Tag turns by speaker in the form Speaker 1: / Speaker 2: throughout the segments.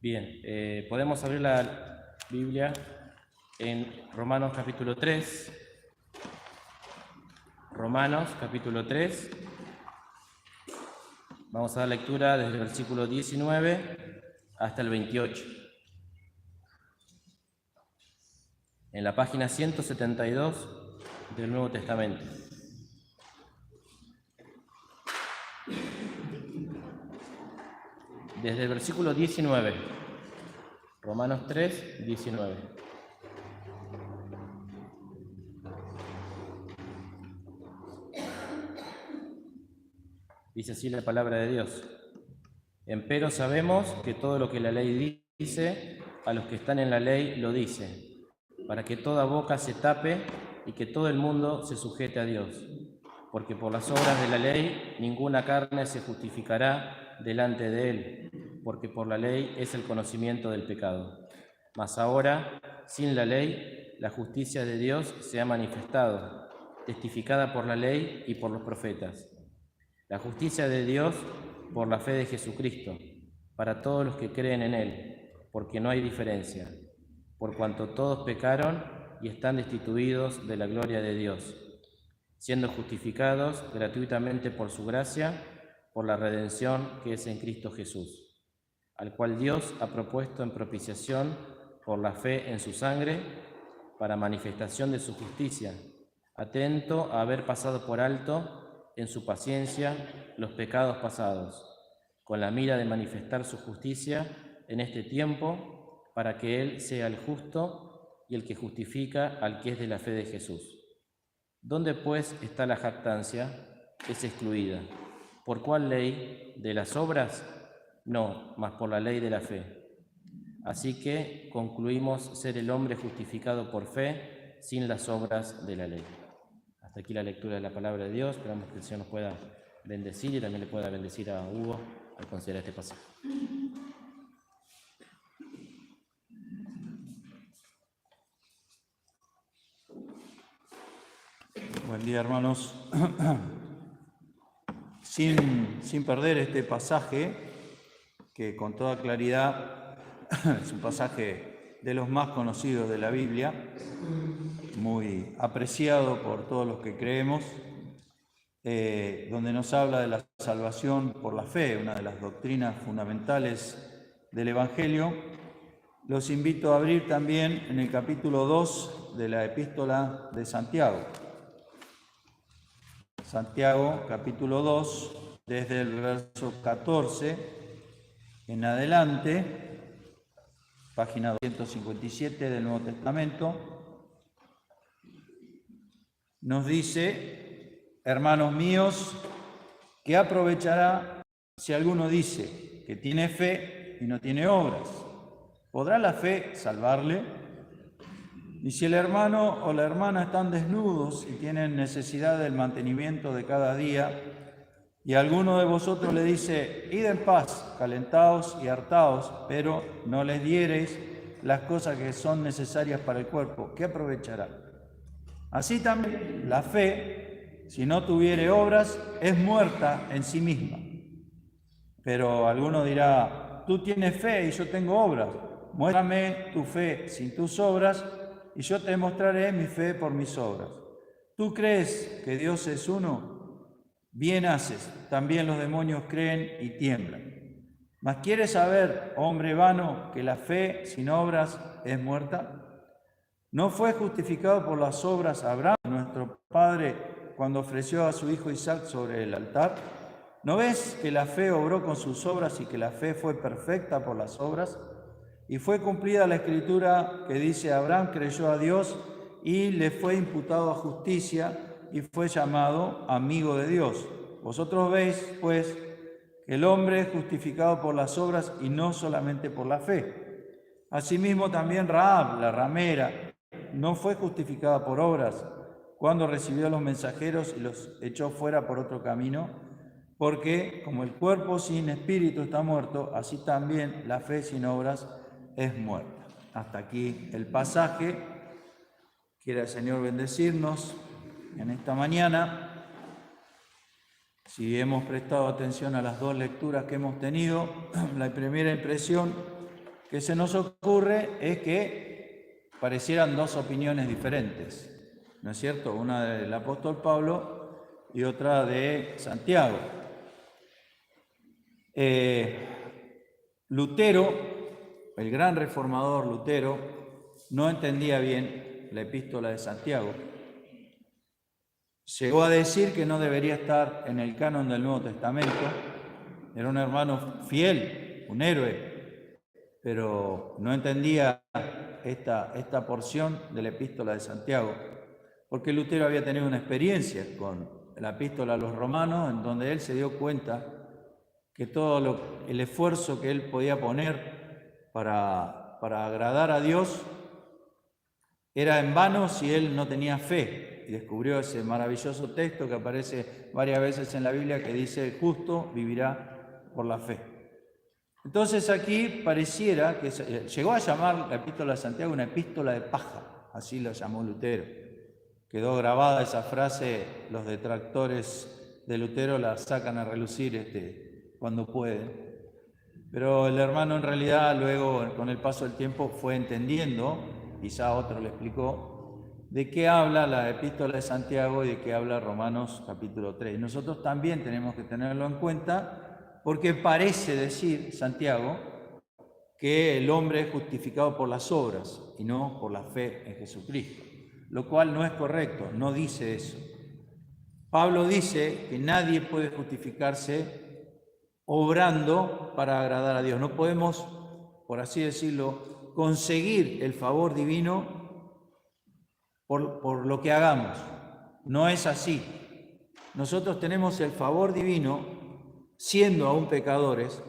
Speaker 1: Bien, podemos abrir la Biblia en Romanos capítulo 3. Romanos capítulo 3. Vamos a dar lectura desde el versículo 19 hasta el 28. En la página 172 del Nuevo Testamento. Desde el versículo 19, Romanos 3, 19. Dice así la palabra de Dios. Empero sabemos que todo lo que la ley dice, a los que están en la ley lo dice, para que toda boca se tape y que todo el mundo se sujete a Dios. Porque por las obras de la ley ninguna carne se justificará delante de él, porque por la ley es el conocimiento del pecado. Mas ahora, sin la ley, la justicia de Dios se ha manifestado, testificada por la ley y por los profetas. La justicia de Dios por la fe de Jesucristo, para todos los que creen en Él, porque no hay diferencia, por cuanto todos pecaron y están destituidos de la gloria de Dios, siendo justificados gratuitamente por su gracia, por la redención que es en Cristo Jesús, al cual Dios ha propuesto en propiciación por la fe en su sangre, para manifestación de su justicia, atento a haber pasado por alto en su paciencia los pecados pasados, con la mira de manifestar su justicia en este tiempo, para que Él sea el justo y el que justifica al que es de la fe de Jesús. ¿Dónde pues está la jactancia? Es excluida. ¿Por cuál ley? ¿De las obras? No, mas por la ley de la fe. Así que concluimos ser el hombre justificado por fe sin las obras de la ley. Hasta aquí la lectura de la palabra de Dios. Esperamos que el Señor nos pueda bendecir y también le pueda bendecir a Hugo al considerar este pasaje.
Speaker 2: Buen día, hermanos. Sin perder este pasaje, que con toda claridad es un pasaje de los más conocidos de la Biblia, muy apreciado por todos los que creemos, donde nos habla de la salvación por la fe, una de las doctrinas fundamentales del Evangelio. Los invito a abrir también en el capítulo 2 de la Epístola de Santiago. Santiago, capítulo 2, desde el verso 14 en adelante, página 257 del Nuevo Testamento, nos dice: hermanos míos, ¿qué aprovechará si alguno dice que tiene fe y no tiene obras? ¿Podrá la fe salvarle? Y si el hermano o la hermana están desnudos y tienen necesidad del mantenimiento de cada día, y alguno de vosotros le dice: id en paz, calentaos y hartaos, pero no les diereis las cosas que son necesarias para el cuerpo, ¿qué aprovechará? Así también la fe, si no tuviere obras, es muerta en sí misma. Pero alguno dirá: tú tienes fe y yo tengo obras. Muéstrame tu fe sin tus obras, y yo te mostraré mi fe por mis obras. ¿Tú crees que Dios es uno? Bien haces, también los demonios creen y tiemblan. ¿Mas quieres saber, hombre vano, que la fe sin obras es muerta? ¿No fue justificado por las obras Abraham, nuestro padre, cuando ofreció a su hijo Isaac sobre el altar? ¿No ves que la fe obró con sus obras y que la fe fue perfecta por las obras? Y fue cumplida la escritura que dice: Abraham creyó a Dios y le fue imputado a justicia y fue llamado amigo de Dios. Vosotros veis, pues, que el hombre es justificado por las obras y no solamente por la fe. Asimismo también Rahab, la ramera, no fue justificada por obras cuando recibió a los mensajeros y los echó fuera por otro camino, porque como el cuerpo sin espíritu está muerto, así también la fe sin obras es muerta. Hasta aquí el pasaje. Quiera el Señor bendecirnos en esta mañana. Si hemos prestado atención a las dos lecturas que hemos tenido, la primera impresión que se nos ocurre es que parecieran dos opiniones diferentes, ¿no es cierto? Una del apóstol Pablo y otra de Santiago. Lutero, el gran reformador Lutero, no entendía bien la epístola de Santiago. Llegó a decir que no debería estar en el canon del Nuevo Testamento. Era un hermano fiel, un héroe, pero no entendía esta porción de la epístola de Santiago, porque Lutero había tenido una experiencia con la epístola a los romanos, en donde él se dio cuenta que todo el esfuerzo que él podía poner para agradar a Dios era en vano si él no tenía fe. Y descubrió ese maravilloso texto que aparece varias veces en la Biblia que dice: el justo vivirá por la fe. Entonces aquí pareciera que llegó a llamar la epístola de Santiago una epístola de paja, así lo llamó Lutero. Quedó grabada esa frase, los detractores de Lutero la sacan a relucir cuando pueden. Pero el hermano en realidad luego, con el paso del tiempo, fue entendiendo, quizá otro le explicó, de qué habla la epístola de Santiago y de qué habla Romanos capítulo 3. Y nosotros también tenemos que tenerlo en cuenta, porque parece decir Santiago que el hombre es justificado por las obras y no por la fe en Jesucristo, lo cual no es correcto, no dice eso. Pablo dice que nadie puede justificarse obrando para agradar a Dios. No podemos, por así decirlo, conseguir el favor divino por lo que hagamos. No es así. Nosotros tenemos el favor divino siendo aún pecadores,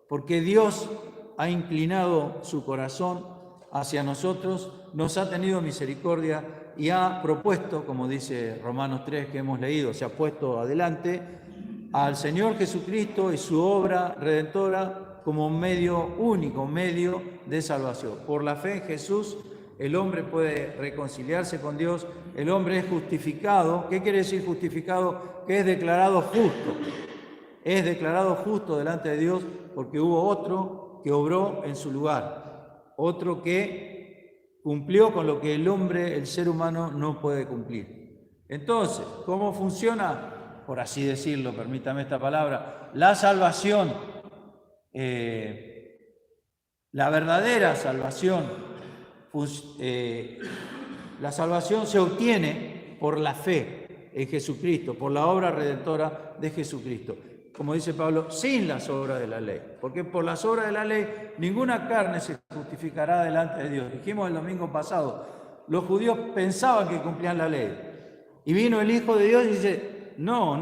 Speaker 2: porque Dios ha inclinado su corazón hacia nosotros, nos ha tenido misericordia y ha propuesto, como dice Romanos 3 que hemos leído, se ha puesto adelante al Señor Jesucristo y su obra redentora como un medio único, medio de salvación. Por la fe en Jesús, el hombre puede reconciliarse con Dios, el hombre es justificado. ¿Qué quiere decir justificado? Que es declarado justo. Es declarado justo delante de Dios porque hubo otro que obró en su lugar, otro que cumplió con lo que el hombre, el ser humano, no puede cumplir. Entonces, ¿cómo funciona? Por así decirlo, permítame esta palabra, la salvación, la verdadera salvación. La salvación se obtiene por la fe en Jesucristo, por la obra redentora de Jesucristo. Como dice Pablo, sin las obras de la ley. Porque por las obras de la ley ninguna carne se justificará delante de Dios. Dijimos el domingo pasado, los judíos pensaban que cumplían la ley. Y vino el Hijo de Dios y dice, no,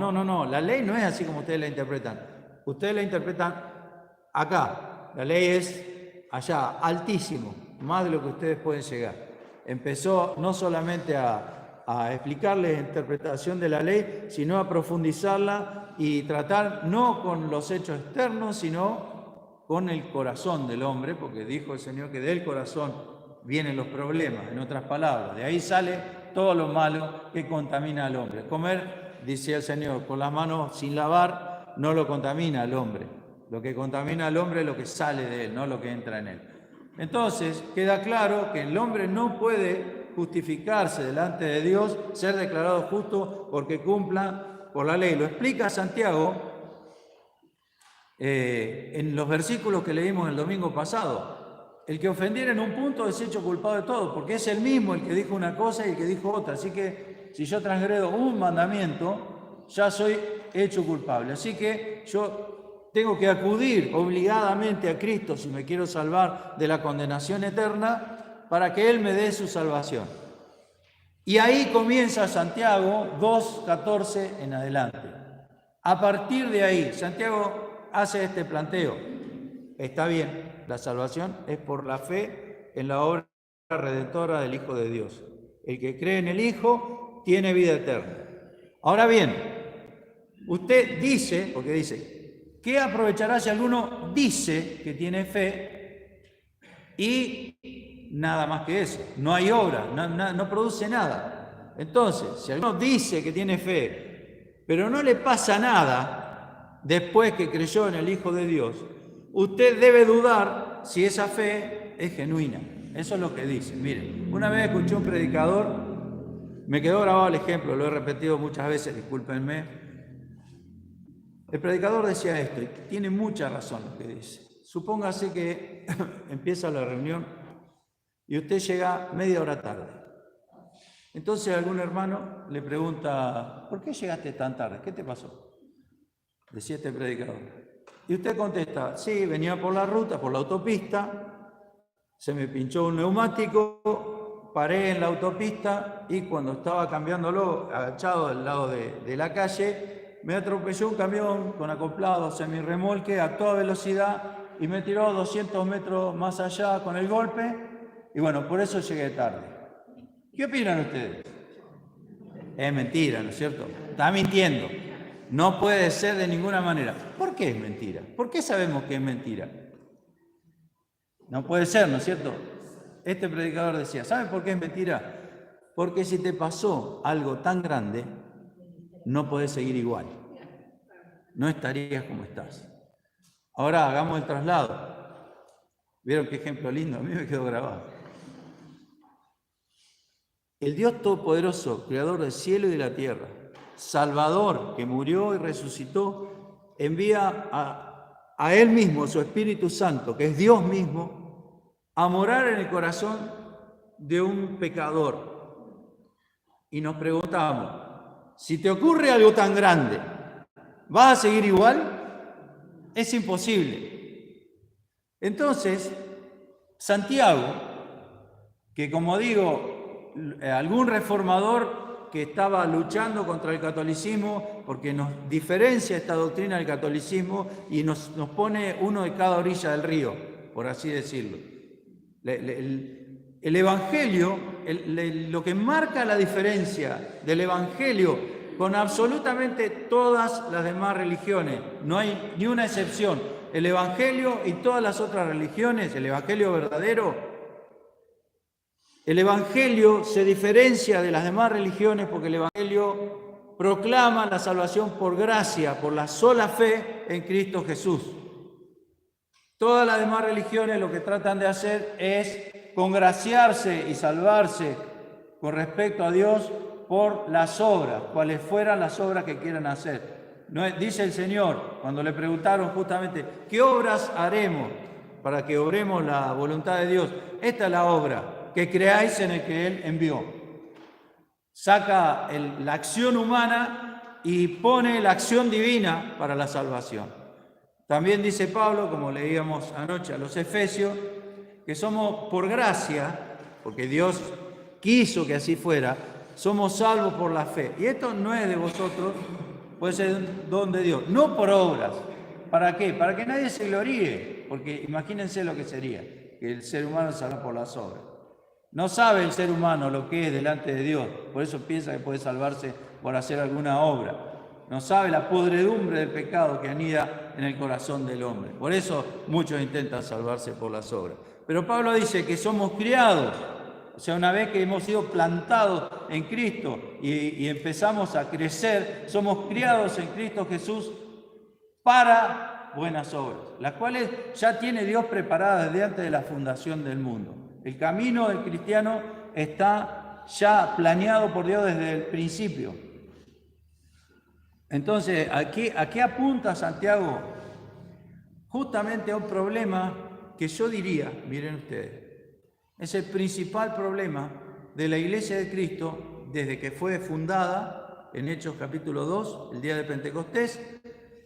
Speaker 2: la ley no es así como ustedes la interpretan. Ustedes la interpretan acá. La ley es allá, altísimo, más de lo que ustedes pueden llegar. Empezó no solamente a explicarles la interpretación de la ley, sino a profundizarla y tratar no con los hechos externos, sino con el corazón del hombre, porque dijo el Señor que del corazón vienen los problemas, en otras palabras. De ahí sale todo lo malo que contamina al hombre. Comer, dice el Señor, con las manos sin lavar no lo contamina al hombre. Lo que contamina al hombre es lo que sale de él, no lo que entra en él. Entonces, queda claro que el hombre no puede justificarse delante de Dios, ser declarado justo porque cumpla por la ley. Lo explica Santiago en los versículos que leímos el domingo pasado. El que ofendiera en un punto es hecho culpado de todo, porque es el mismo el que dijo una cosa y el que dijo otra. Así que si yo transgredo un mandamiento, ya soy hecho culpable. Así que yo tengo que acudir obligadamente a Cristo si me quiero salvar de la condenación eterna para que Él me dé su salvación. Y ahí comienza Santiago 2:14 en adelante. A partir de ahí, Santiago hace este planteo. Está bien, la salvación es por la fe en la obra redentora del Hijo de Dios. El que cree en el Hijo tiene vida eterna. Ahora bien, usted dice, porque dice, ¿qué aprovechará si alguno dice que tiene fe y nada más que eso? No hay obra, no produce nada. Entonces, si alguno dice que tiene fe, pero no le pasa nada después que creyó en el Hijo de Dios, usted debe dudar si esa fe es genuina. Eso es lo que dice. Miren, una vez escuché un predicador, me quedó grabado el ejemplo, lo he repetido muchas veces, discúlpenme. El predicador decía esto, y tiene mucha razón lo que dice. Supóngase que empieza la reunión y usted llega media hora tarde. Entonces algún hermano le pregunta, ¿por qué llegaste tan tarde? ¿Qué te pasó? Decía este predicador. Y usted contesta, sí, venía por la ruta, por la autopista, se me pinchó un neumático, paré en la autopista y cuando estaba cambiándolo, agachado del lado de la calle, me atropelló un camión con acoplado semirremolque a toda velocidad y me tiró 200 metros más allá con el golpe y bueno, por eso llegué tarde. ¿Qué opinan ustedes? Es mentira, ¿no es cierto? Está mintiendo. No puede ser de ninguna manera. ¿Por qué es mentira? ¿Por qué sabemos que es mentira? No puede ser, ¿no es cierto? Este predicador decía, ¿saben por qué es mentira? Porque si te pasó algo tan grande, no podés seguir igual. No estarías como estás. Ahora hagamos el traslado. ¿Vieron qué ejemplo lindo? A mí me quedó grabado. El Dios Todopoderoso, Creador del cielo y de la tierra, Salvador, que murió y resucitó, envía a Él mismo, su Espíritu Santo, que es Dios mismo, a morar en el corazón de un pecador. Y nos preguntamos, si te ocurre algo tan grande, ¿vas a seguir igual? Es imposible. Entonces, Santiago, que como digo, algún reformador que estaba luchando contra el catolicismo, porque nos diferencia esta doctrina del catolicismo y nos pone uno de cada orilla del río, por así decirlo. El Evangelio, lo que marca la diferencia del Evangelio con absolutamente todas las demás religiones, no hay ni una excepción, el Evangelio y todas las otras religiones, el Evangelio verdadero, el Evangelio se diferencia de las demás religiones porque el Evangelio proclama la salvación por gracia, por la sola fe en Cristo Jesús. Todas las demás religiones lo que tratan de hacer es congraciarse y salvarse con respecto a Dios por las obras, cuales fueran las obras que quieran hacer. No es, dice el Señor, cuando le preguntaron justamente, ¿qué obras haremos para que obremos la voluntad de Dios? Esta es la obra, que creáis en el que Él envió. Saca la acción humana y pone la acción divina para la salvación. También dice Pablo, como leíamos anoche a los Efesios, que somos por gracia, porque Dios quiso que así fuera, somos salvos por la fe. Y esto no es de vosotros, puede ser un don de Dios, no por obras. ¿Para qué? Para que nadie se gloríe, porque imagínense lo que sería, que el ser humano se salva por las obras. No sabe el ser humano lo que es delante de Dios, por eso piensa que puede salvarse por hacer alguna obra. No sabe la podredumbre del pecado que anida en el corazón del hombre. Por eso muchos intentan salvarse por las obras. Pero Pablo dice que somos criados, o sea, una vez que hemos sido plantados en Cristo y empezamos a crecer, somos criados en Cristo Jesús para buenas obras, las cuales ya tiene Dios preparadas desde antes de la fundación del mundo. El camino del cristiano está ya planeado por Dios desde el principio. Entonces, ¿a qué apunta Santiago? Justamente a un problema que yo diría, miren ustedes, es el principal problema de la Iglesia de Cristo desde que fue fundada en Hechos capítulo 2, el día de Pentecostés,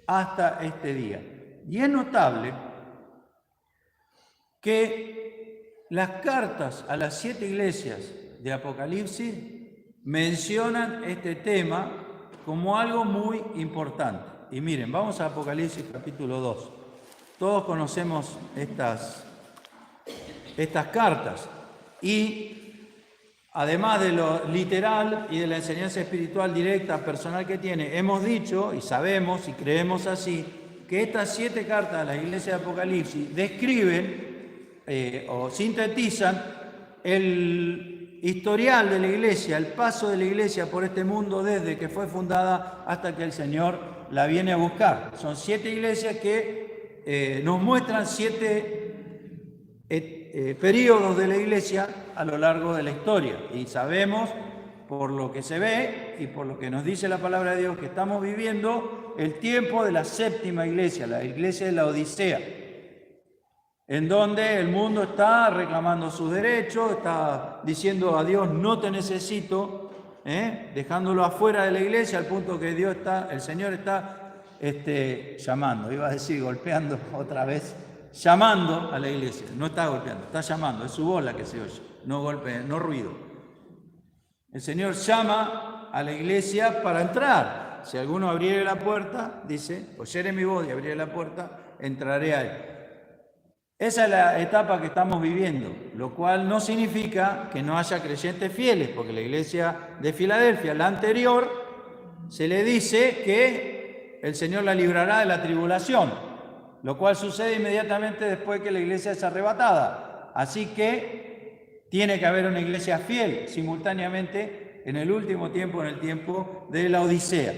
Speaker 2: hasta este día. Y es notable que las cartas a las 7 iglesias de Apocalipsis mencionan este tema como algo muy importante. Y miren, vamos a Apocalipsis capítulo 2. Todos conocemos estas cartas. Y además de lo literal y de la enseñanza espiritual directa, personal que tiene, hemos dicho y sabemos y creemos así, que estas 7 cartas de la iglesia de Apocalipsis describen o sintetizan el historial de la iglesia, el paso de la iglesia por este mundo desde que fue fundada hasta que el Señor la viene a buscar. Son 7 iglesias que nos muestran 7 períodos de la iglesia a lo largo de la historia. Y sabemos, por lo que se ve y por lo que nos dice la palabra de Dios, que estamos viviendo el tiempo de la séptima iglesia, la iglesia de la Odisea, en donde el mundo está reclamando sus derechos, está diciendo a Dios no te necesito, dejándolo afuera de la iglesia, al punto que el Señor está llamando, iba a decir golpeando otra vez, llamando a la iglesia. No está golpeando, está llamando, es su voz la que se oye, no golpe, no ruido. El Señor llama a la iglesia para entrar. Si alguno abriere la puerta, dice, oyere mi voz y abriere la puerta, entraré a él. Esa es la etapa que estamos viviendo, lo cual no significa que no haya creyentes fieles, porque la iglesia de Filadelfia, la anterior, se le dice que el Señor la librará de la tribulación, lo cual sucede inmediatamente después que la iglesia es arrebatada. Así que tiene que haber una iglesia fiel simultáneamente en el último tiempo, en el tiempo de la Odisea.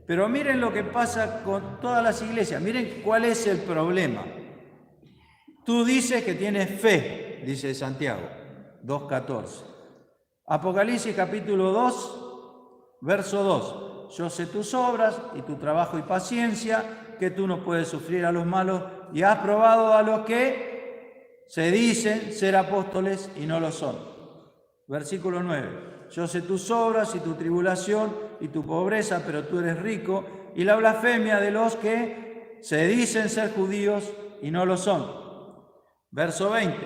Speaker 2: Pero miren lo que pasa con todas las iglesias, miren cuál es el problema. Tú dices que tienes fe, dice Santiago 2:14. Apocalipsis capítulo 2, verso 2. Yo sé tus obras y tu trabajo y paciencia, que tú no puedes sufrir a los malos y has probado a los que se dicen ser apóstoles y no lo son. Versículo 9. Yo sé tus obras y tu tribulación y tu pobreza, pero tú eres rico, y la blasfemia de los que se dicen ser judíos y no lo son. Verso 20,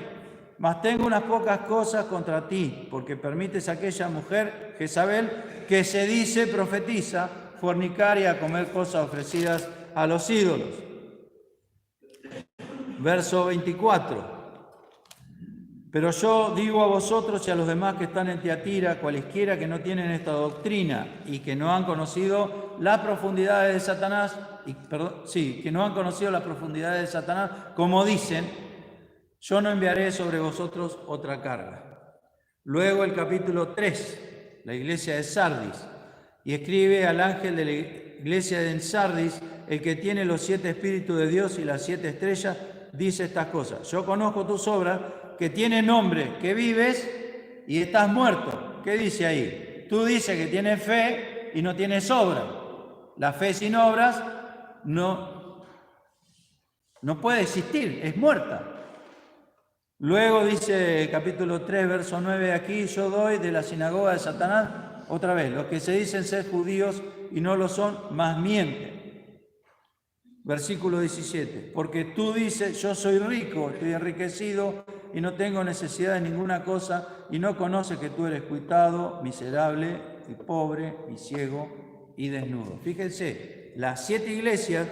Speaker 2: mas tengo unas pocas cosas contra ti, porque permites a aquella mujer, Jezabel, que se dice profetiza, fornicar y a comer cosas ofrecidas a los ídolos. Verso 24, pero yo digo a vosotros y a los demás que están en Tiatira, cualesquiera que no tienen esta doctrina y que no han conocido las profundidades de Satanás, que no han conocido las profundidades de Satanás, como dicen, yo no enviaré sobre vosotros otra carga. Luego el capítulo 3, la iglesia de Sardis, y escribe al ángel de la iglesia de Sardis, el que tiene los 7 espíritus de Dios y las 7 estrellas, dice estas cosas. Yo conozco tus obras, que tiene nombre, que vives y estás muerto. ¿Qué dice ahí? Tú dices que tienes fe y no tienes obra. La fe sin obras no puede existir, es muerta. Luego dice capítulo 3, verso 9, aquí yo doy de la sinagoga de Satanás, otra vez, los que se dicen ser judíos y no lo son, más mienten. Versículo 17, porque tú dices, yo soy rico, estoy enriquecido y no tengo necesidad de ninguna cosa, y no conoces que tú eres cuitado, miserable y pobre y ciego y desnudo. Fíjense, las 7 iglesias,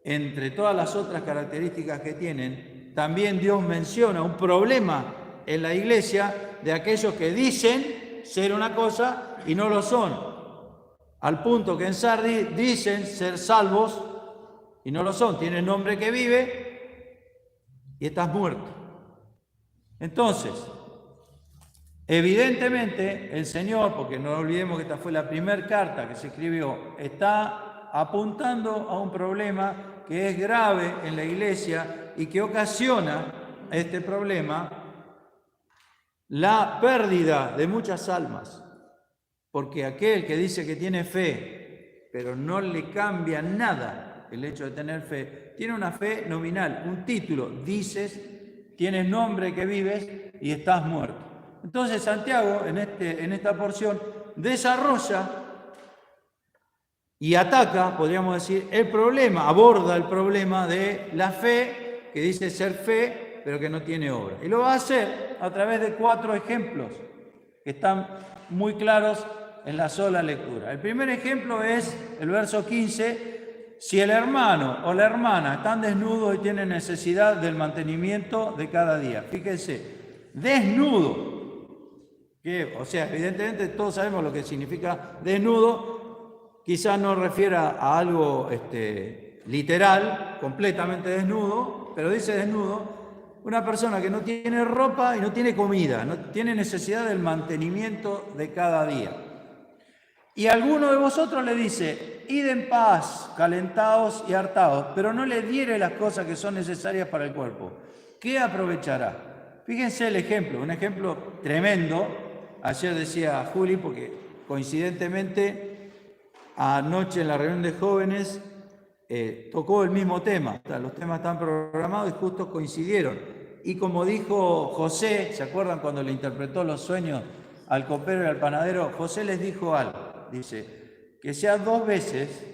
Speaker 2: entre todas las otras características que tienen, también Dios menciona un problema en la iglesia de aquellos que dicen ser una cosa y no lo son. Al punto que en Sardis dicen ser salvos y no lo son. Tienes nombre que vive y estás muerto. Entonces, evidentemente el Señor, porque no olvidemos que esta fue la primera carta que se escribió, está apuntando a un problema que es grave en la iglesia y que ocasiona este problema la pérdida de muchas almas, porque aquel que dice que tiene fe, pero no le cambia nada el hecho de tener fe, tiene una fe nominal, un título, dices, tienes nombre que vives y estás muerto. Entonces Santiago en esta porción desarrolla y ataca, podríamos decir, el problema, aborda el problema de la fe, que dice ser fe, pero que no tiene obra. Y lo va a hacer a través de 4 ejemplos que están muy claros en la sola lectura. El primer ejemplo es el verso 15, si el hermano o la hermana están desnudos y tienen necesidad del mantenimiento de cada día. Fíjense, desnudo, o sea, evidentemente todos sabemos lo que significa desnudo, quizás no refiera a algo literal, completamente desnudo, pero dice desnudo, una persona que no tiene ropa y no tiene comida, no tiene necesidad del mantenimiento de cada día. Y alguno de vosotros le dice, id en paz, calentaos y hartaos, pero no le diere las cosas que son necesarias para el cuerpo. ¿qué aprovechará? Fíjense el ejemplo, un ejemplo tremendo. Ayer decía Juli, porque coincidentemente anoche en la reunión de jóvenes tocó el mismo tema. Los temas están programados y justo coincidieron. Y como dijo José, ¿se acuerdan cuando le interpretó los sueños al copero y al panadero? José les dijo algo, dice, que sea 2 veces,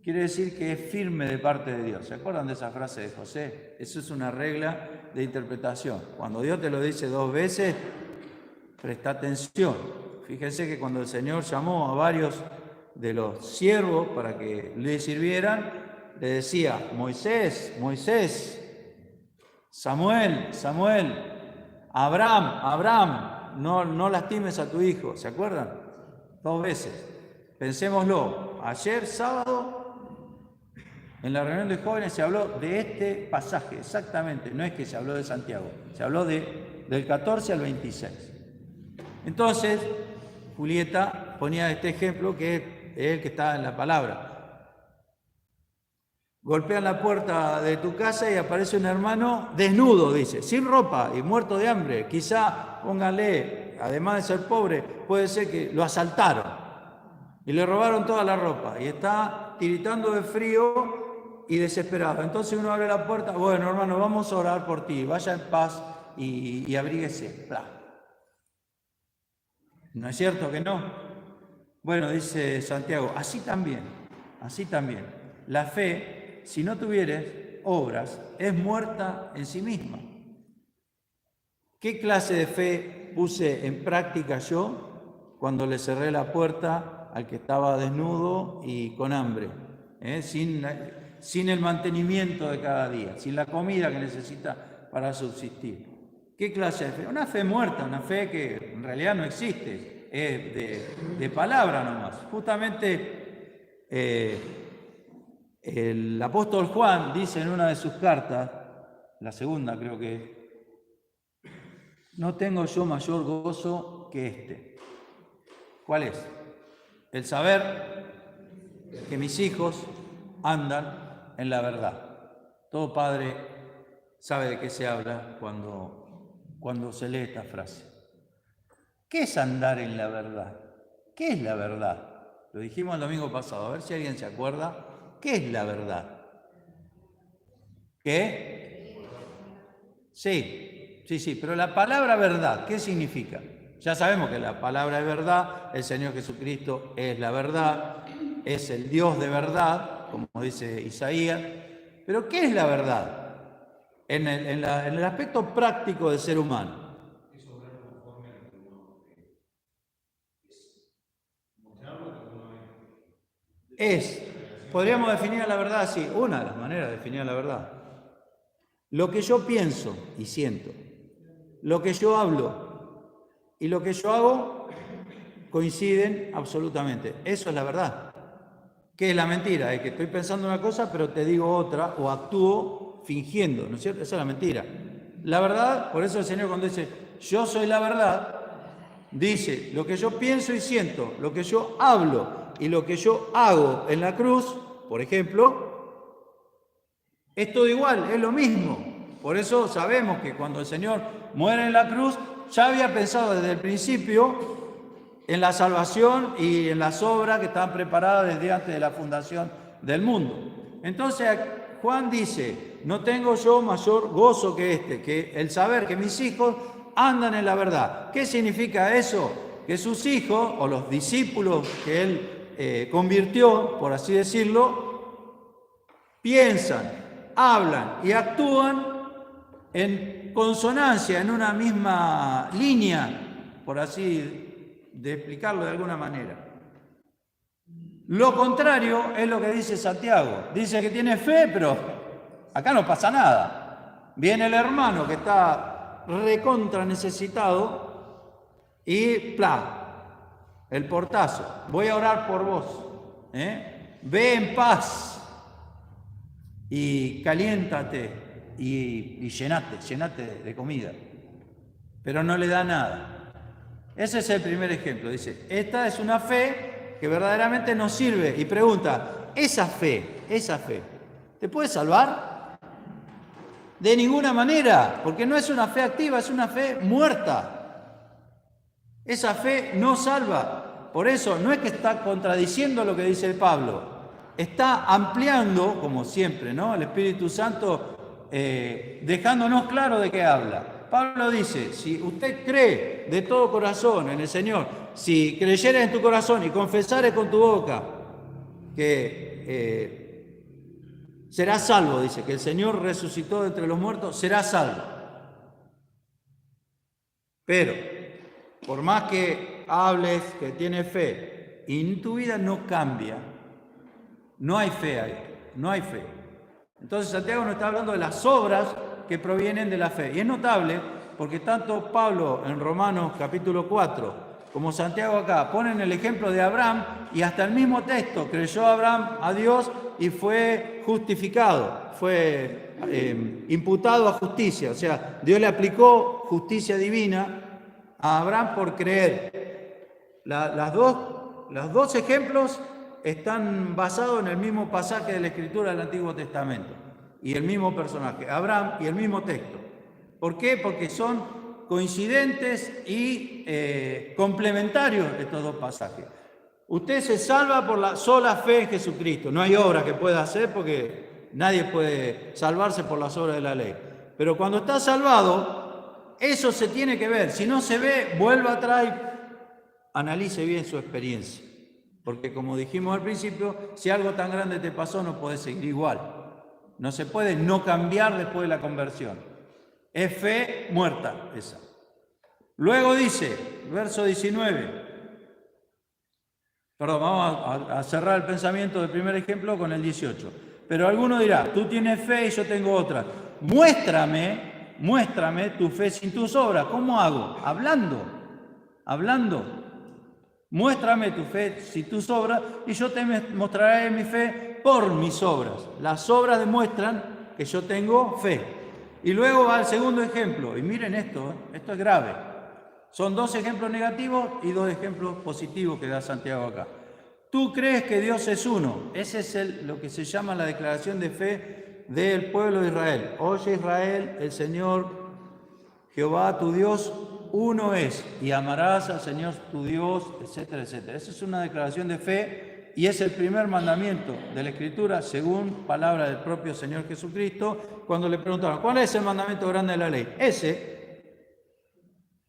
Speaker 2: quiere decir que es firme de parte de Dios. ¿Se acuerdan de esa frase de José? Eso es una regla de interpretación. Cuando Dios te lo dice 2 veces, presta atención. Fíjense que cuando el Señor llamó a varios de los siervos para que le sirvieran, le decía, Moisés, Moisés, Samuel, Samuel, Abraham, Abraham, no lastimes a tu hijo. ¿Se acuerdan? 2 veces. Pensémoslo. Ayer, sábado, en la reunión de jóvenes se habló de este pasaje, exactamente. No es que se habló de Santiago, se habló del 14 al 26. Entonces, Julieta ponía este ejemplo que es el que está en la palabra. Golpean la puerta de tu casa y aparece un hermano desnudo, dice, sin ropa y muerto de hambre. Quizá, pónganle, además de ser pobre, puede ser que lo asaltaron y le robaron toda la ropa y está tiritando de frío y desesperado. Entonces uno abre la puerta, bueno, hermano, vamos a orar por ti, vaya en paz y abríguese. Bla. ¿No es cierto que no? Bueno, dice Santiago, así también. La fe, si no tuvieres obras, es muerta en sí misma. ¿Qué clase de fe puse en práctica yo cuando le cerré la puerta al que estaba desnudo y con hambre? Sin el mantenimiento de cada día, sin la comida que necesita para subsistir. ¿Qué clase de fe? Una fe muerta, una fe que en realidad no existe, es de palabra nomás. Justamente el apóstol Juan dice en una de sus cartas, la segunda creo que, no tengo yo mayor gozo que este. ¿Cuál es? El saber que mis hijos andan en la verdad. Todo padre sabe de qué se habla cuando se lee esta frase. ¿Qué es andar en la verdad? ¿Qué es la verdad? Lo dijimos el domingo pasado, a ver si alguien se acuerda. ¿Qué es la verdad? ¿Qué? Sí, pero la palabra verdad, ¿qué significa? Ya sabemos que la palabra es verdad, el Señor Jesucristo es la verdad, es el Dios de verdad, como dice Isaías. Pero ¿qué es la verdad? En el aspecto práctico del ser humano. Podríamos definir la verdad así, una de las maneras de definir la verdad. Lo que yo pienso y siento, lo que yo hablo y lo que yo hago coinciden absolutamente. Eso es la verdad. ¿Qué es la mentira? Es que estoy pensando una cosa pero te digo otra o actúo fingiendo, ¿no es cierto? Esa es la mentira. La verdad, por eso el Señor cuando dice, yo soy la verdad, dice, lo que yo pienso y siento, lo que yo hablo y lo que yo hago en la cruz, por ejemplo, es todo igual, es lo mismo. Por eso sabemos que cuando el Señor muere en la cruz, ya había pensado desde el principio en la salvación y en las obras que estaban preparadas desde antes de la fundación del mundo. Entonces Juan dice, no tengo yo mayor gozo que este, que el saber que mis hijos andan en la verdad. ¿Qué significa eso? Que sus hijos, o los discípulos que él convirtió, por así decirlo, piensan, hablan y actúan en consonancia, en una misma línea, por así de explicarlo de alguna manera. Lo contrario es lo que dice Santiago. Dice que tiene fe, pero acá no pasa nada. Viene el hermano que está recontra necesitado y el portazo. Voy a orar por vos. Ve en paz y caliéntate y llenate de comida. Pero no le da nada. Ese es el primer ejemplo. Dice, esta es una fe que verdaderamente nos sirve. Y pregunta, ¿esa fe, ¿te puede salvar? De ninguna manera, porque no es una fe activa, es una fe muerta. Esa fe no salva. Por eso no es que está contradiciendo lo que dice Pablo, está ampliando, como siempre, ¿no? El Espíritu Santo dejándonos claro de qué habla. Pablo dice, si usted cree de todo corazón en el Señor, si creyeres en tu corazón y confesares con tu boca que serás salvo, dice, que el Señor resucitó de entre los muertos, serás salvo. Pero, por más que hables que tienes fe y tu vida no cambia, no hay fe ahí, no hay fe. Entonces Santiago nos está hablando de las obras que provienen de la fe. Y es notable porque tanto Pablo en Romanos capítulo 4 como Santiago acá ponen el ejemplo de Abraham y hasta el mismo texto, creyó Abraham a Dios y fue justificado, fue imputado a justicia. O sea, Dios le aplicó justicia divina a Abraham por creer. Los dos ejemplos están basados en el mismo pasaje de la Escritura del Antiguo Testamento y el mismo personaje, Abraham, y el mismo texto. ¿Por qué? Porque son coincidentes y complementarios estos dos pasajes. Usted se salva por la sola fe en Jesucristo. No hay obra que pueda hacer porque nadie puede salvarse por las obras de la ley. Pero cuando está salvado, eso se tiene que ver. Si no se ve, vuelva atrás y analice bien su experiencia. Porque como dijimos al principio, si algo tan grande te pasó, no podés seguir igual. No se puede no cambiar después de la conversión. Es fe muerta esa. Luego dice, verso 19. Perdón, vamos a cerrar el pensamiento del primer ejemplo con el 18. Pero alguno dirá, tú tienes fe y yo tengo otra. Muéstrame tu fe sin tus obras. ¿Cómo hago? Hablando. Muéstrame tu fe sin tus obras y yo te mostraré mi fe por mis obras. Las obras demuestran que yo tengo fe. Y luego va el segundo ejemplo. Y miren esto es grave. Son dos ejemplos negativos y dos ejemplos positivos que da Santiago acá. Tú crees que Dios es uno. Ese es lo que se llama la declaración de fe del pueblo de Israel. Oye Israel, el Señor Jehová tu Dios uno es, y amarás al Señor tu Dios, etcétera, etcétera. Esa es una declaración de fe y es el primer mandamiento de la Escritura, según palabra del propio Señor Jesucristo, cuando le preguntaron, ¿cuál es el mandamiento grande de la ley? Ese,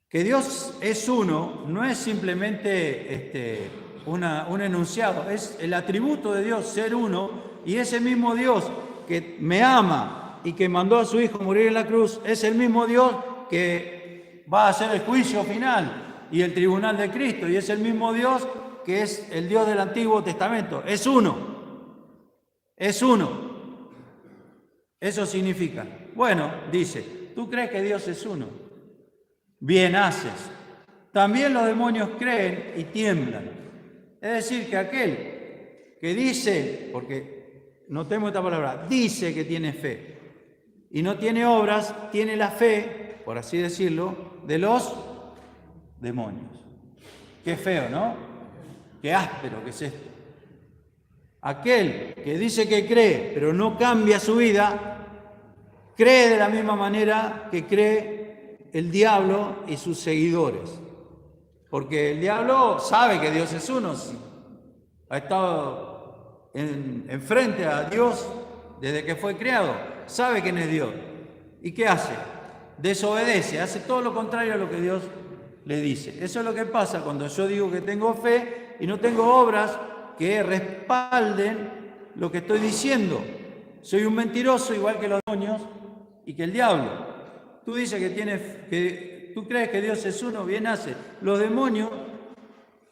Speaker 2: que Dios es uno, no es simplemente un enunciado, es el atributo de Dios, ser uno, y ese mismo Dios que me ama y que mandó a su Hijo morir en la cruz, es el mismo Dios que va a hacer el juicio final y el tribunal de Cristo, y es el mismo Dios que es el Dios del Antiguo Testamento. Es uno. Eso significa, bueno, dice, tú crees que Dios es uno. Bien haces. También los demonios creen y tiemblan. Es decir, que aquel que dice, porque notemos esta palabra, dice que tiene fe y no tiene obras, tiene la fe, por así decirlo, de los demonios. Qué feo, ¿no? Qué áspero que es esto. Aquel que dice que cree, pero no cambia su vida, cree de la misma manera que cree el diablo y sus seguidores. Porque el diablo sabe que Dios es uno. Ha estado enfrente a Dios desde que fue creado. Sabe quién es Dios. ¿Y qué hace? Desobedece, hace todo lo contrario a lo que Dios le dice. Eso es lo que pasa cuando yo digo que tengo fe y no tengo obras que respalden lo que estoy diciendo. Soy un mentiroso igual que los demonios y que el diablo. Tú dices que tú crees que Dios es uno, bien hace. Los demonios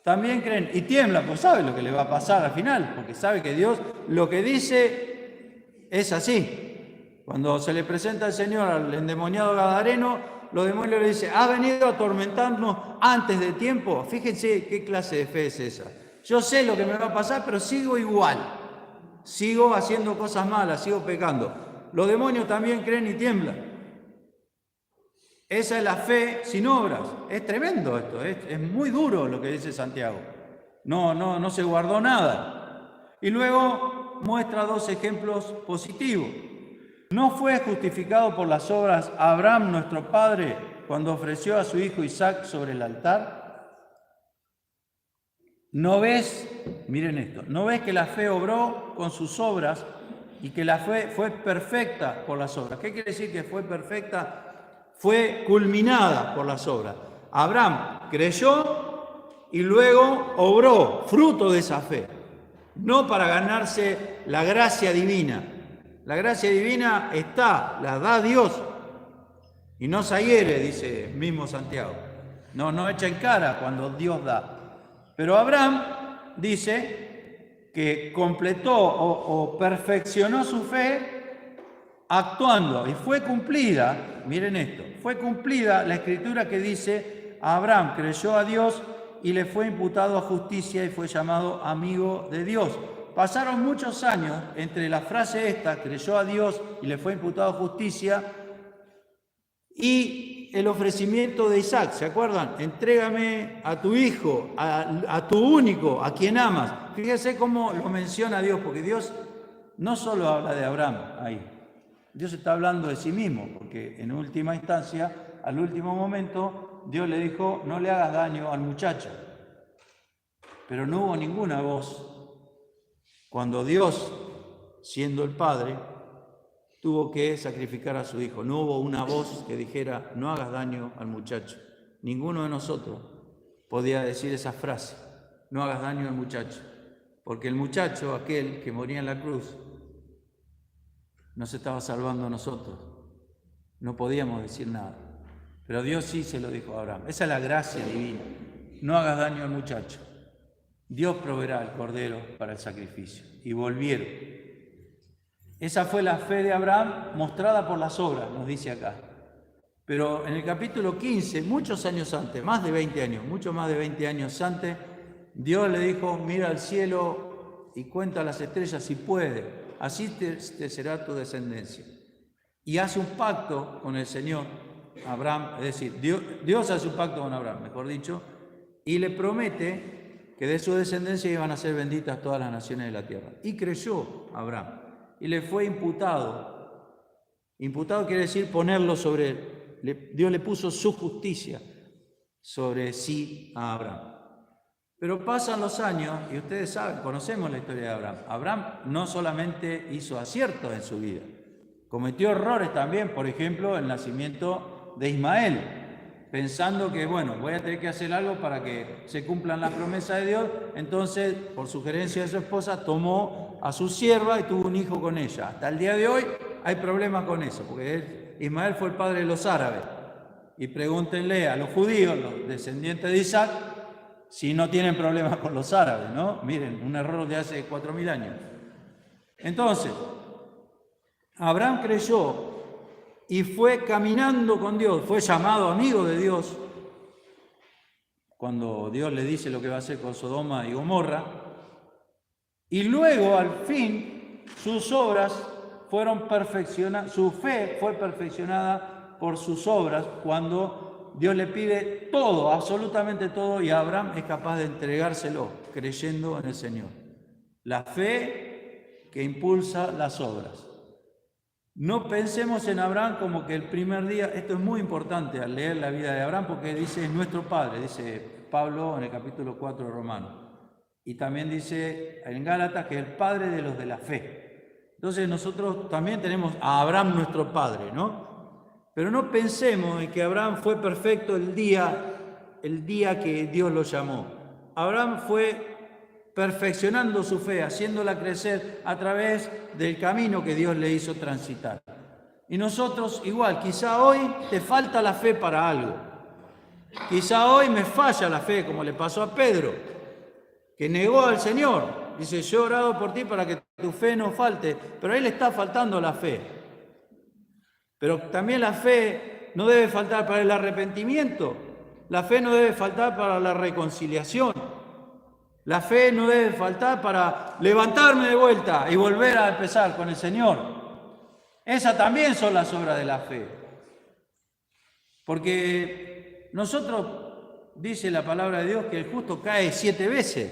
Speaker 2: también creen y tiemblan, pues saben lo que le va a pasar al final, porque sabe que Dios lo que dice es así. Cuando se le presenta al Señor al endemoniado gadareno, los demonios le dicen, ¿has venido a atormentarnos antes de tiempo? Fíjense qué clase de fe es esa. Yo sé lo que me va a pasar, pero sigo igual. Sigo haciendo cosas malas, sigo pecando. Los demonios también creen y tiemblan. Esa es la fe sin obras. Es tremendo esto, es muy duro lo que dice Santiago. No se guardó nada. Y luego muestra dos ejemplos positivos. ¿No fue justificado por las obras Abraham, nuestro padre, cuando ofreció a su hijo Isaac sobre el altar? ¿No ves, miren esto, no ves que la fe obró con sus obras y que la fe fue perfecta por las obras? ¿Qué quiere decir que fue perfecta? Fue culminada por las obras. Abraham creyó y luego obró, fruto de esa fe, no para ganarse la gracia divina. La gracia divina está, la da Dios, y no se hiere, dice mismo Santiago. No echa en cara cuando Dios da. Pero Abraham dice que completó o perfeccionó su fe actuando, y fue cumplida, miren esto, fue cumplida la escritura que dice: Abraham creyó a Dios y le fue imputado a justicia y fue llamado amigo de Dios. Pasaron muchos años entre la frase esta, creyó a Dios y le fue imputado a justicia, y el ofrecimiento de Isaac. ¿Se acuerdan? Entrégame a tu hijo, a tu único, a quien amas. Fíjense cómo lo menciona Dios, porque Dios no solo habla de Abraham ahí. Dios está hablando de sí mismo, porque en última instancia, al último momento, Dios le dijo: no le hagas daño al muchacho. Pero no hubo ninguna voz cuando Dios, siendo el Padre, tuvo que sacrificar a su hijo. No hubo una voz que dijera: no hagas daño al muchacho. Ninguno de nosotros podía decir esa frase: no hagas daño al muchacho. Porque el muchacho, aquel que moría en la cruz, nos estaba salvando a nosotros. No podíamos decir nada. Pero Dios sí se lo dijo a Abraham. Esa es la gracia divina. No hagas daño al muchacho. Dios proveerá el cordero para el sacrificio. Y volvieron. Esa fue la fe de Abraham mostrada por las obras, nos dice acá. Pero en el capítulo 15, muchos años antes, más de 20 años, mucho más de 20 años antes, Dios le dijo: mira al cielo y cuenta las estrellas si puede, así te será tu descendencia. Y hace un pacto con el Señor, Abraham, es decir, Dios hace un pacto con Abraham, mejor dicho, y le promete que de su descendencia iban a ser benditas todas las naciones de la tierra. Y creyó Abraham, y le fue imputado. Imputado quiere decir ponerlo sobre él. Dios le puso su justicia sobre sí a Abraham. Pero pasan los años, y ustedes saben, conocemos la historia de Abraham. Abraham no solamente hizo aciertos en su vida, cometió errores también, por ejemplo, el nacimiento de Ismael, pensando que, bueno, voy a tener que hacer algo para que se cumplan las promesas de Dios. Entonces, por sugerencia de su esposa, tomó a su sierva y tuvo un hijo con ella. Hasta el día de hoy hay problemas con eso, porque Ismael fue el padre de los árabes. Y pregúntenle a los judíos, los descendientes de Isaac, si no tienen problemas con los árabes, ¿no? Miren, un error de hace 4000 años. Entonces, Abraham creyó y fue caminando con Dios, fue llamado amigo de Dios cuando Dios le dice lo que va a hacer con Sodoma y Gomorra, y luego al fin sus obras fueron perfeccionadas, su fe fue perfeccionada por sus obras cuando Dios le pide todo, absolutamente todo, y Abraham es capaz de entregárselo creyendo en el Señor. La fe que impulsa las obras. No pensemos en Abraham como que el primer día, esto es muy importante al leer la vida de Abraham, porque dice: es nuestro padre, dice Pablo en el capítulo 4 de Romanos. Y también dice en Gálatas que es el padre de los de la fe. Entonces nosotros también tenemos a Abraham nuestro padre, ¿no? Pero no pensemos en que Abraham fue perfecto el día que Dios lo llamó. Abraham fue perfeccionando su fe, haciéndola crecer a través del camino que Dios le hizo transitar. Y nosotros igual, quizá hoy te falta la fe para algo. Quizá hoy me falla la fe, como le pasó a Pedro, que negó al Señor. Dice: yo he orado por ti para que tu fe no falte, pero a él le está faltando la fe. Pero también la fe no debe faltar para el arrepentimiento. La fe no debe faltar para la reconciliación. La fe no debe faltar para levantarme de vuelta y volver a empezar con el Señor. Esas también son las obras de la fe. Porque nosotros, dice la palabra de Dios, que el justo cae 7 veces.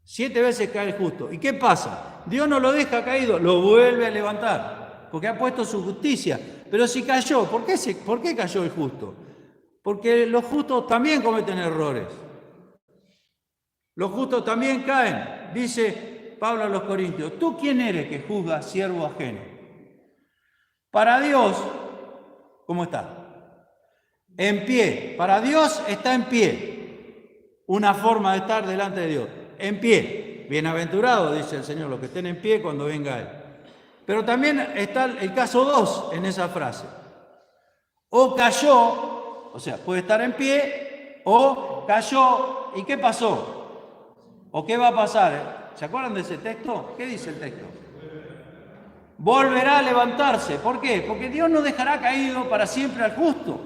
Speaker 2: 7 veces cae el justo. ¿Y qué pasa? Dios no lo deja caído, lo vuelve a levantar. porque ha puesto su justicia. Pero si cayó, ¿por qué cayó el justo? Porque los justos también cometen errores. Los justos también caen. Dice Pablo a los Corintios, ¿tú quién eres que juzgas siervo ajeno? Para Dios, ¿cómo está? En pie. Para Dios está en pie. Una forma de estar delante de Dios. En pie. Bienaventurado, dice el Señor, los que estén en pie cuando venga Él. Pero también está el caso 2 en esa frase. O cayó, o sea, puede estar en pie, o cayó, ¿y qué pasó? ¿O qué va a pasar? ¿Se acuerdan de ese texto? ¿Qué dice el texto? Volverá a levantarse. ¿Por qué? Porque Dios no dejará caído para siempre al justo.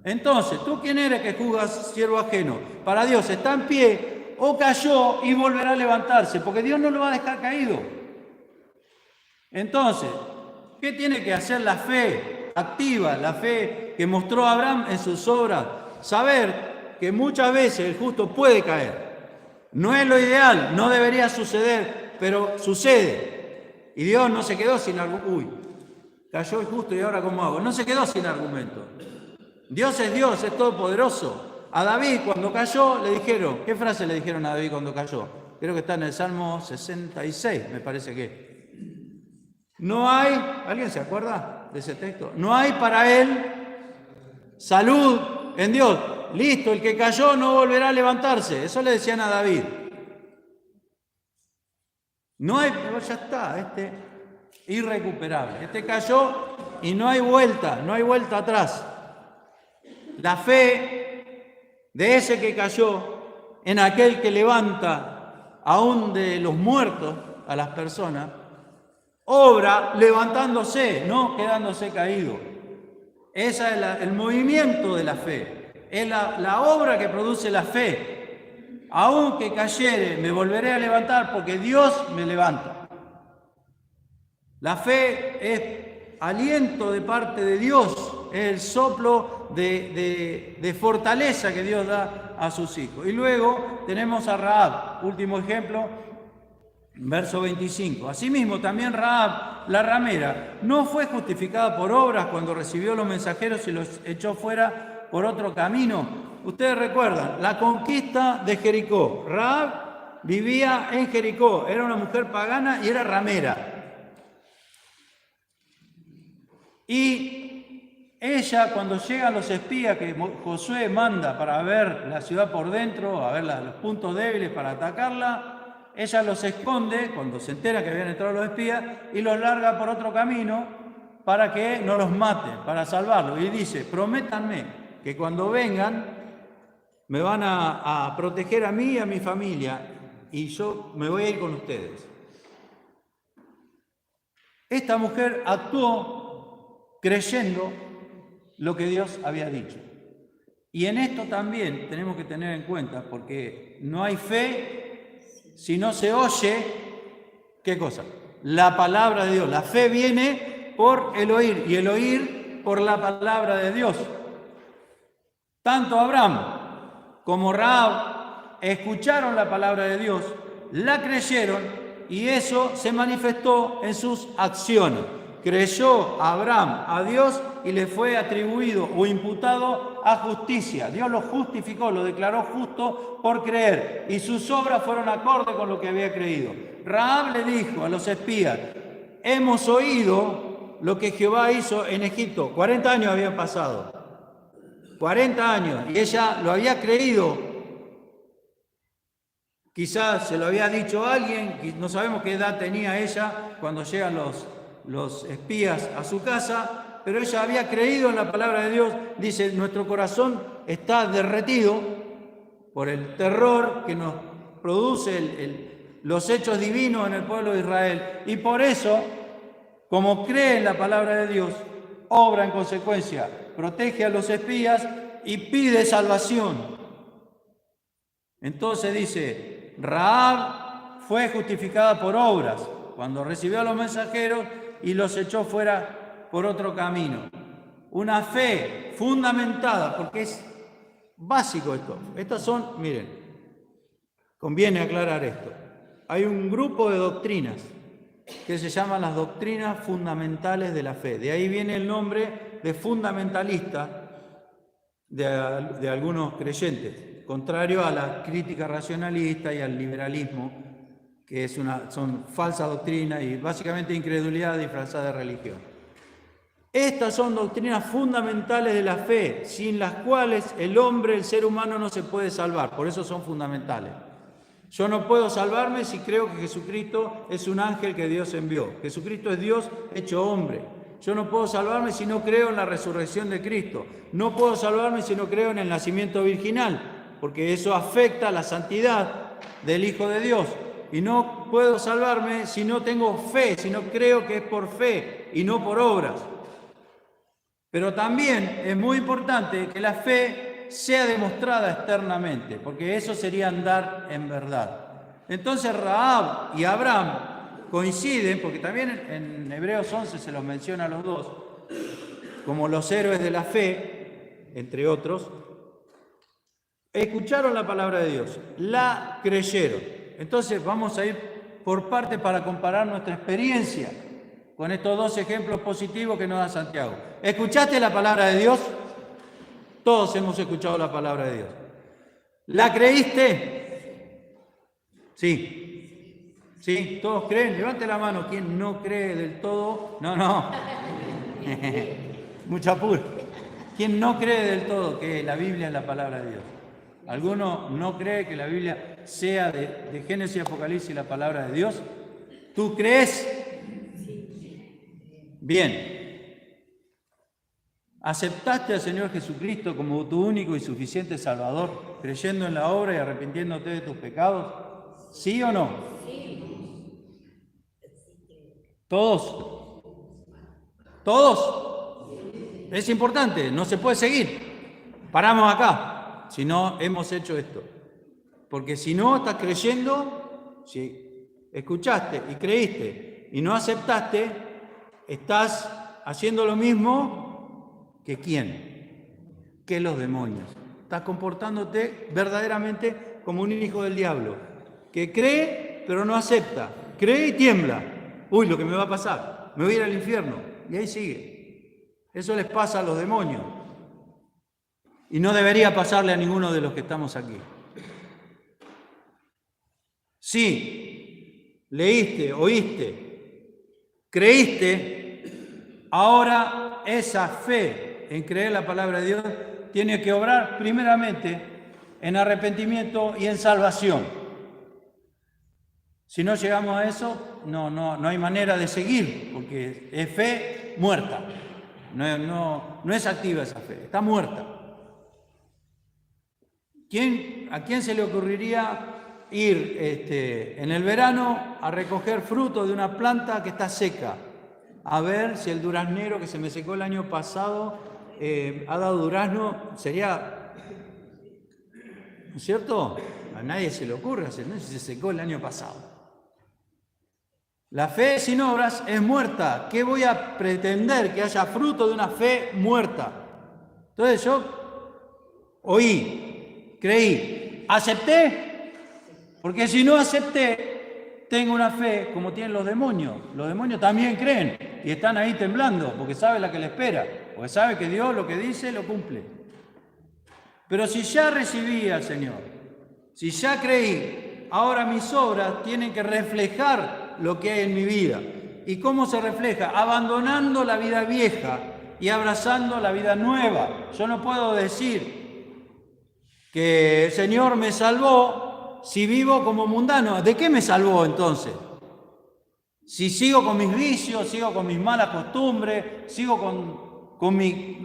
Speaker 2: Entonces, ¿tú quién eres que juzgas siervo ajeno? Para Dios está en pie, o cayó y volverá a levantarse, porque Dios no lo va a dejar caído. Entonces, ¿qué tiene que hacer la fe activa, la fe que mostró Abraham en sus obras? Saber que muchas veces el justo puede caer. No es lo ideal, no debería suceder, pero sucede. Y Dios no se quedó sin argumento. Uy, cayó el justo y ahora ¿cómo hago? No se quedó sin argumento. Dios, es todopoderoso. A David cuando cayó le dijeron, ¿qué frase le dijeron a David cuando cayó? Creo que está en el Salmo 66, me parece que. No hay, ¿alguien se acuerda de ese texto? No hay para él salud en Dios. Listo, el que cayó no volverá a levantarse. Eso le decían a David. No hay, ya está, irrecuperable. Cayó y no hay vuelta atrás. La fe de ese que cayó en aquel que levanta aún de los muertos a las personas, obra levantándose, no quedándose caído. Ese es el movimiento de la fe. Es la obra que produce la fe. Aunque cayere, me volveré a levantar porque Dios me levanta. La fe es aliento de parte de Dios, es el soplo de fortaleza que Dios da a sus hijos. Y luego tenemos a Rahab, último ejemplo, verso 25. Asimismo, también Rahab, la ramera, no fue justificada por obras cuando recibió los mensajeros y los echó fuera por otro camino. Ustedes recuerdan, la conquista de Jericó. Rahab vivía en Jericó, era una mujer pagana y era ramera. Y ella, cuando llegan los espías que Josué manda para ver la ciudad por dentro, a ver los puntos débiles para atacarla, ella los esconde cuando se entera que habían entrado los espías y los larga por otro camino para que no los maten, para salvarlos. Y dice, prométanme que cuando vengan me van a proteger a mí y a mi familia y yo me voy a ir con ustedes. Esta mujer actuó creyendo lo que Dios había dicho. Y en esto también tenemos que tener en cuenta, porque no hay fe si no se oye, ¿qué cosa? La palabra de Dios. La fe viene por el oír, y el oír por la palabra de Dios. Tanto Abraham como Rahab escucharon la palabra de Dios, la creyeron, y eso se manifestó en sus acciones. Creyó Abraham a Dios y le fue atribuido o imputado a justicia. Dios lo justificó, lo declaró justo por creer. Y sus obras fueron acorde con lo que había creído. Rahab le dijo a los espías, hemos oído lo que Jehová hizo en Egipto. 40 años habían pasado. 40 años. Y ella lo había creído. Quizás se lo había dicho a alguien, no sabemos qué edad tenía ella cuando llegan los espías a su casa, pero ella había creído en la palabra de Dios. Dice, nuestro corazón está derretido por el terror que nos produce los hechos divinos en el pueblo de Israel, y por eso, como cree en la palabra de Dios, obra en consecuencia, protege a los espías y pide salvación. Entonces dice, Rahab fue justificada por obras cuando recibió a los mensajeros y los echó fuera por otro camino. Una fe fundamentada, porque es básico esto. Estas son, miren, conviene aclarar esto. Hay un grupo de doctrinas que se llaman las doctrinas fundamentales de la fe. De ahí viene el nombre de fundamentalista de algunos creyentes, contrario a la crítica racionalista y al liberalismo, que son falsa doctrina y básicamente incredulidad disfrazada de religión. Estas son doctrinas fundamentales de la fe, sin las cuales el hombre, el ser humano, no se puede salvar. Por eso son fundamentales. Yo no puedo salvarme si creo que Jesucristo es un ángel que Dios envió. Jesucristo es Dios hecho hombre. Yo no puedo salvarme si no creo en la resurrección de Cristo. No puedo salvarme si no creo en el nacimiento virginal, porque eso afecta la santidad del Hijo de Dios. Y no puedo salvarme si no tengo fe, si no creo que es por fe y no por obras. Pero también es muy importante que la fe sea demostrada externamente, porque eso sería andar en verdad. Entonces Rahab y Abraham coinciden, porque también en Hebreos 11 se los menciona a los dos, como los héroes de la fe, entre otros, escucharon la palabra de Dios, la creyeron. Entonces vamos a ir por parte para comparar nuestra experiencia con estos dos ejemplos positivos que nos da Santiago. ¿Escuchaste la palabra de Dios? Todos hemos escuchado la palabra de Dios. ¿La creíste? Sí. ¿Sí? ¿Todos creen? Levante la mano. ¿Quién no cree del todo? No. Mucha apuro. ¿Quién no cree del todo que la Biblia es la palabra de Dios? ¿Alguno no cree que la Biblia sea de Génesis y Apocalipsis la palabra de Dios? ¿Tú crees? Bien. ¿Aceptaste al Señor Jesucristo como tu único y suficiente Salvador, creyendo en la obra y arrepintiéndote de tus pecados? ¿Sí o no? Sí. ¿Todos? ¿Todos? Es importante, no se puede seguir. Paramos acá, si no hemos hecho esto. Porque si no estás creyendo, si escuchaste y creíste y no aceptaste, estás haciendo lo mismo que ¿quién? Que los demonios. Estás comportándote verdaderamente como un hijo del diablo, que cree pero no acepta, cree y tiembla. Uy, lo que me va a pasar, me voy a ir al infierno. Y ahí sigue. Eso les pasa a los demonios. Y no debería pasarle a ninguno de los que estamos aquí. Sí, leíste, oíste, creíste, ahora esa fe en creer la palabra de Dios tiene que obrar primeramente en arrepentimiento y en salvación. Si no llegamos a eso, no hay manera de seguir, porque es fe muerta. No es activa esa fe, está muerta. ¿A quién se le ocurriría ir en el verano a recoger fruto de una planta que está seca? A ver si el duraznero que se me secó el año pasado ha dado durazno, sería, ¿no es cierto? A nadie se le ocurre hacer, ¿no? Si se secó el año pasado. La fe sin obras es muerta. ¿Qué voy a pretender que haya fruto de una fe muerta? Entonces yo oí, creí, acepté, porque si no acepté, tengo una fe como tienen los demonios. Los demonios también creen y están ahí temblando porque saben la que le espera, porque saben que Dios lo que dice lo cumple. Pero si ya recibí al Señor, si ya creí, ahora mis obras tienen que reflejar lo que hay en mi vida. ¿Y cómo se refleja? Abandonando la vida vieja y abrazando la vida nueva. Yo no puedo decir que el Señor me salvó si vivo como mundano. ¿De qué me salvó entonces? Si sigo con mis vicios, sigo con mis malas costumbres, sigo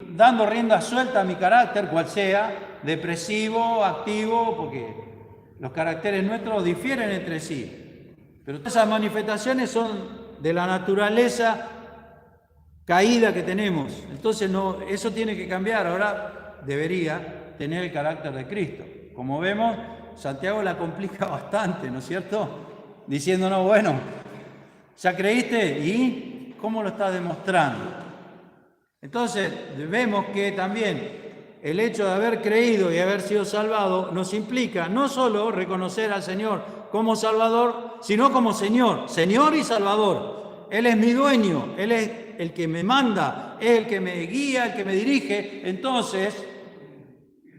Speaker 2: dando rienda suelta a mi carácter, cual sea, depresivo, activo, porque los caracteres nuestros difieren entre sí. Pero todas esas manifestaciones son de la naturaleza caída que tenemos. Entonces eso tiene que cambiar. Ahora debería tener el carácter de Cristo. Como vemos, Santiago la complica bastante, ¿no es cierto? Diciéndonos, bueno, ¿ya creíste? ¿Y cómo lo estás demostrando? Entonces, vemos que también el hecho de haber creído y haber sido salvado nos implica no solo reconocer al Señor como Salvador, sino como Señor, Señor y Salvador. Él es mi dueño, Él es el que me manda, es el que me guía, el que me dirige. Entonces,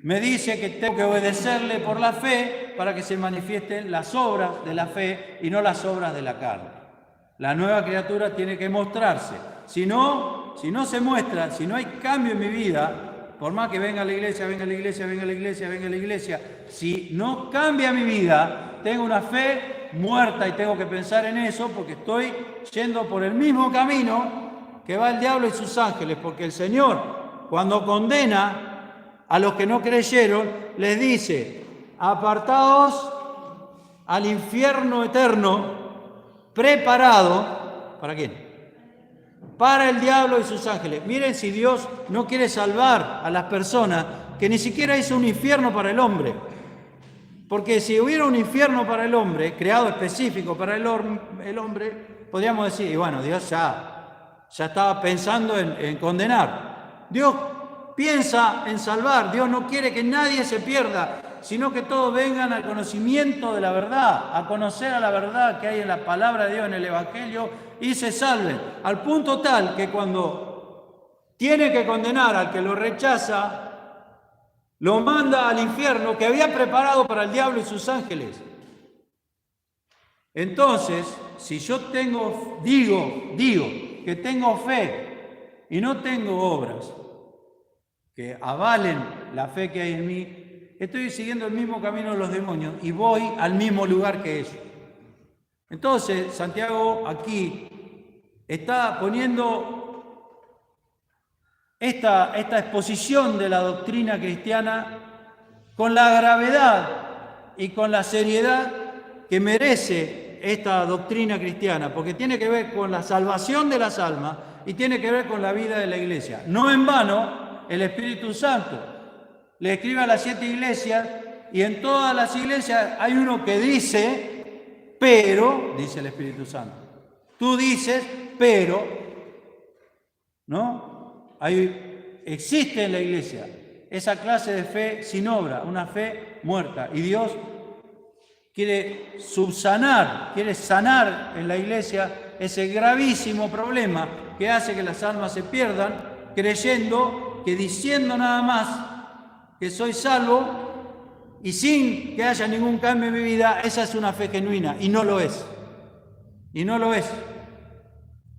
Speaker 2: me dice que tengo que obedecerle por la fe para que se manifiesten las obras de la fe y no las obras de la carne. La nueva criatura tiene que mostrarse. Si no se muestra, si no hay cambio en mi vida, por más que venga a la iglesia, venga a la iglesia, venga a la iglesia, venga a la iglesia, si no cambia mi vida, tengo una fe muerta y tengo que pensar en eso porque estoy yendo por el mismo camino que va el diablo y sus ángeles, porque el Señor, cuando condena a los que no creyeron, les dice: apartaos al infierno eterno, preparado, ¿para quién? Para el diablo y sus ángeles. Miren si Dios no quiere salvar a las personas, que ni siquiera hizo un infierno para el hombre. Porque si hubiera un infierno para el hombre, creado específico para el hombre, podríamos decir, y bueno, Dios ya estaba pensando en condenar. Dios piensa en salvar. Dios no quiere que nadie se pierda, sino que todos vengan al conocimiento de la verdad, a conocer a la verdad que hay en la palabra de Dios, en el Evangelio, y se salven. Al punto tal que cuando tiene que condenar al que lo rechaza, lo manda al infierno que había preparado para el diablo y sus ángeles. Entonces, si yo digo que tengo fe y no tengo obras que avalen la fe que hay en mí, estoy siguiendo el mismo camino de los demonios y voy al mismo lugar que ellos. Entonces, Santiago aquí está poniendo esta exposición de la doctrina cristiana con la gravedad y con la seriedad que merece esta doctrina cristiana, porque tiene que ver con la salvación de las almas y tiene que ver con la vida de la iglesia. No en vano, el Espíritu Santo le escribe a las 7 iglesias y en todas las iglesias hay uno que dice, pero, dice el Espíritu Santo. Tú dices, pero, ¿no? Existe en la iglesia esa clase de fe sin obra, una fe muerta. Y Dios quiere quiere sanar en la iglesia ese gravísimo problema que hace que las almas se pierdan, creyendo que diciendo nada más que soy salvo y sin que haya ningún cambio en mi vida, esa es una fe genuina, y no lo es. Y no lo es.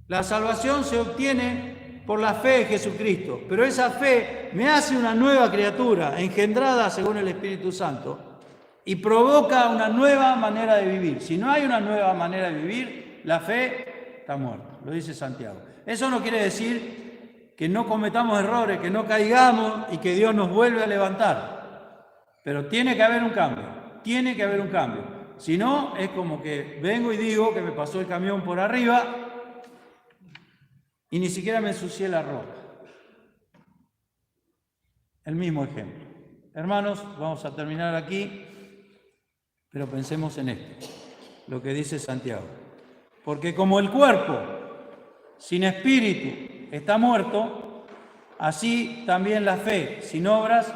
Speaker 2: La salvación se obtiene por la fe en Jesucristo, pero esa fe me hace una nueva criatura, engendrada según el Espíritu Santo, y provoca una nueva manera de vivir. Si no hay una nueva manera de vivir, la fe está muerta, lo dice Santiago. Eso no quiere decir que no cometamos errores, que no caigamos y que Dios nos vuelve a levantar, pero tiene que haber un cambio, Si no, es como que vengo y digo que me pasó el camión por arriba y ni siquiera me ensucié la ropa. El mismo ejemplo. Hermanos, vamos a terminar aquí, pero pensemos en esto, lo que dice Santiago. Porque como el cuerpo sin espíritu está muerto, así también la fe sin obras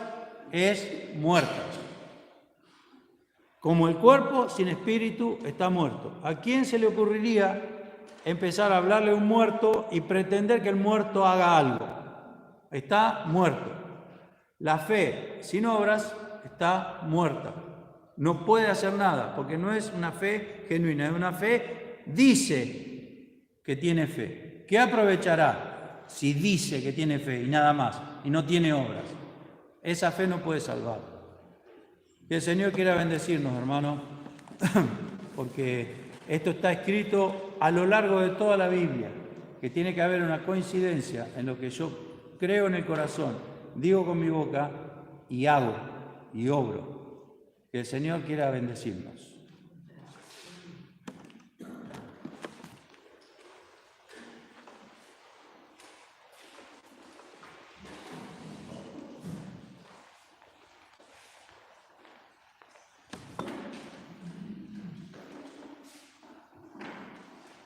Speaker 2: es muerta. Como el cuerpo sin espíritu está muerto. ¿A quién se le ocurriría empezar a hablarle a un muerto y pretender que el muerto haga algo? Está muerto. La fe sin obras está muerta. No puede hacer nada porque no es una fe genuina, es una fe, dice que tiene fe. ¿Qué aprovechará si dice que tiene fe y nada más y no tiene obras? Esa fe no puede salvar. Que el Señor quiera bendecirnos, hermanos, porque esto está escrito a lo largo de toda la Biblia, que tiene que haber una coincidencia en lo que yo creo en el corazón, digo con mi boca y hago y obro. Que el Señor quiera bendecirnos.